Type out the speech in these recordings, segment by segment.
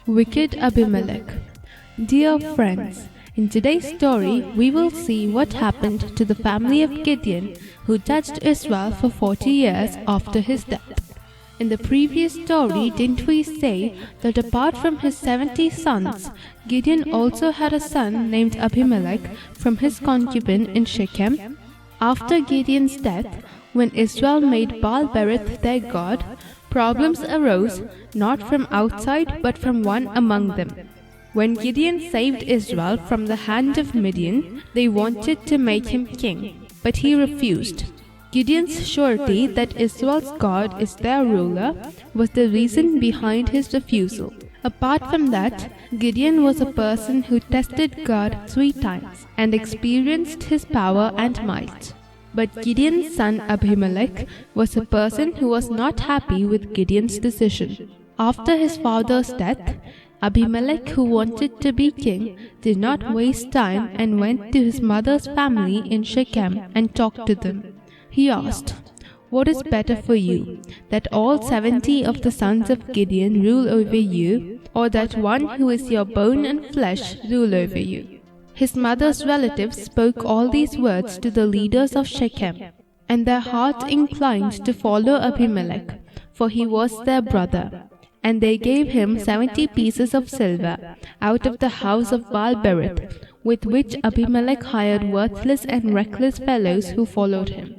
Wicked Abimelech. Dear friends, in today's story we will see what happened to the family of Gideon, who judged Israel for 40 years after his death. In the previous story, didn't we say that apart from his 70 sons, Gideon also had a son named Abimelech from his concubine in Shechem? After Gideon's death, when Israel made Baal-berith their god, problems arose not from outside but from one among them. When Gideon saved Israel from the hand of Midian, they wanted to make him king, but he refused. Gideon's surety that Israel's God is their ruler was the reason behind his refusal. Apart from that, Gideon was a person who tested God 3 times and experienced his power and might. But Gideon's son Abimelech was a person who was not happy with Gideon's decision. After his father's death, Abimelech, who wanted to be king, did not waste time and went to his mother's family in Shechem and talked to them. He asked, "What is better for you, that all 70 of the sons of Gideon rule over you, or that one who is your bone and flesh rule over you?" His mother's relatives spoke all these words to the leaders of Shechem, and their hearts inclined to follow Abimelech, for he was their brother. And they gave him 70 pieces of silver out of the house of Baal-berith, with which Abimelech hired worthless and reckless fellows who followed him.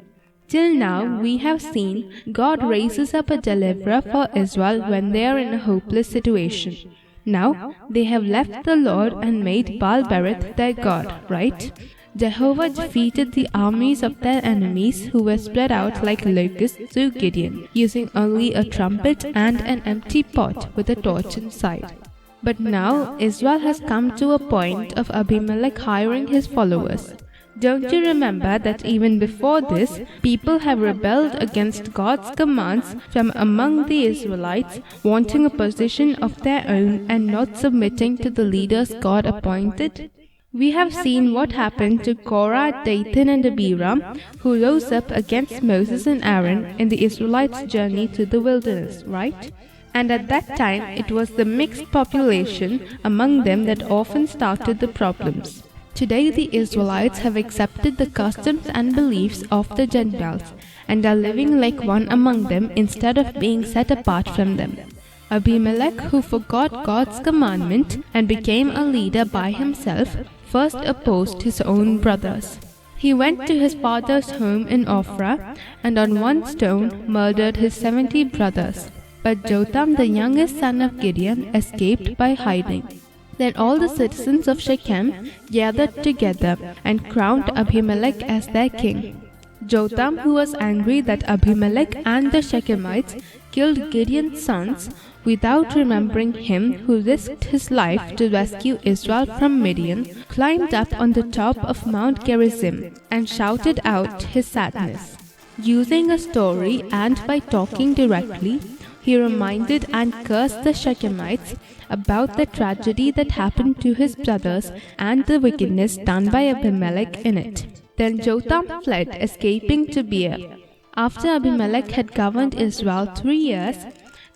Till now we have seen God raises up a deliverer for Israel when they are in a hopeless situation. Now they have left the Lord and made Baal-berith their god, right? Jehovah defeated the armies of their enemies who were spread out like locusts through Gideon, using only a trumpet and an empty pot with a torch inside. But now Israel has come to a point of Abimelech hiring his followers. Don't you remember that even before this, people have rebelled against God's commands from among the Israelites, wanting a position of their own and not submitting to the leaders God appointed? We have seen what happened to Korah, Dathan and Abiram, who rose up against Moses and Aaron in the Israelites' journey through the wilderness, right? And at that time it was the mixed population among them that often started the problems. Today the Israelites have accepted the customs and beliefs of the Gentiles and are living like one among them instead of being set apart from them. Abimelech, who forgot God's commandment and became a leader by himself, first opposed his own brothers. He went to his father's home in Ophrah and on one stone murdered his 70 brothers. But Jotham, the youngest son of Gideon, escaped by hiding. Then all the citizens of Shechem gathered together and crowned Abimelech as their king. Jotham, who was angry that Abimelech and the Shechemites killed Gideon's sons without remembering him who risked his life to rescue Israel from Midian, climbed up on the top of Mount Gerizim and shouted out his sadness. Using a story and by talking directly, he reminded and cursed the Shechemites about the tragedy that happened to his brothers and the wickedness done by Abimelech in it. Then Jotham fled, escaping to Beer. After Abimelech had governed Israel 3 years,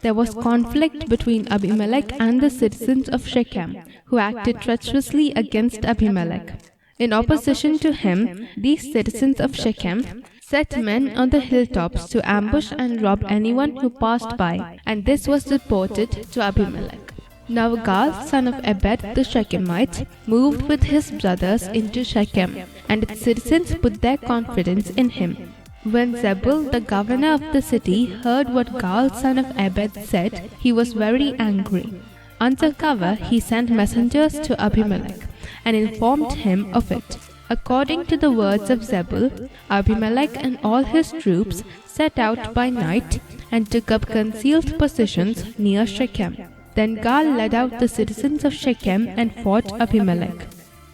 there was conflict between Abimelech and the citizens of Shechem, who acted treacherously against Abimelech. In opposition to him, these citizens of Shechem set men on the hilltops to ambush and rob anyone who passed by, and this was reported to Abimelech. Now Gaal, son of Ebed the Shechemite, moved with his brothers into Shechem, and its citizens put their confidence in him. When Zebul, the governor of the city, heard what Gaal, son of Ebed, said, he was very angry. Under cover, he sent messengers to Abimelech and informed him of it. According to the words of Zebul, Abimelech and all his troops set out by night and took up concealed positions near Shechem. Then Gaal led out the citizens of Shechem and fought Abimelech.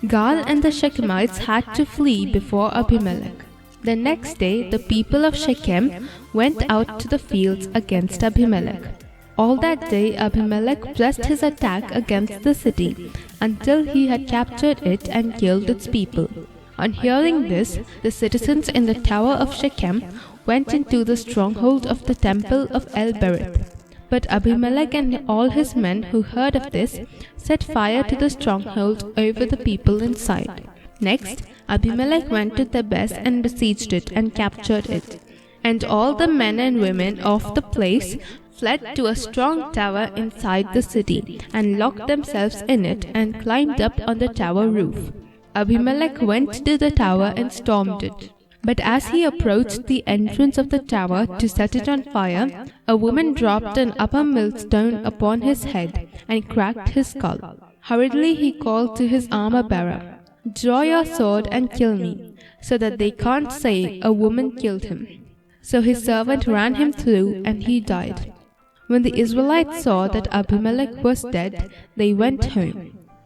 Gaal and the Shechemites had to flee before Abimelech. The next day the people of Shechem went out to the fields against Abimelech. All that day Abimelech pressed his attack against the city until he had captured it and killed its people. On hearing this, the citizens in the tower of Shechem went into the stronghold of the temple of El-berith. But Abimelech and all his men who heard of this set fire to the stronghold over the people inside. Next, Abimelech went to Thebes and besieged it and captured it. And all the men and women of the place fled to a strong tower inside the city and locked themselves in it and climbed up on the tower roof. Abimelech went to the tower and stormed it. But as he approached the entrance of the tower to set it on fire, a woman dropped an upper millstone upon his head and cracked his skull. Hurriedly he called to his armor-bearer, "Draw your sword and kill me, so that they can't say a woman killed him." So his servant ran him through, and he died. When the Israelites saw that Abimelech was dead, they went home.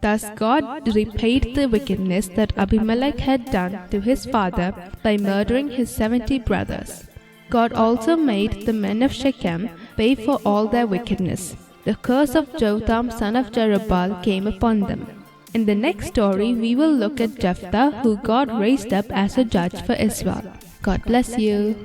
Thus God repaid the wickedness that Abimelech had done to his father by murdering his 70 brothers. God also made the men of Shechem pay for all their wickedness. The curse of Jotham son of Jerubbaal came upon them. In the next story, we will look at Jephthah, who God raised up as a judge for Israel. God bless you.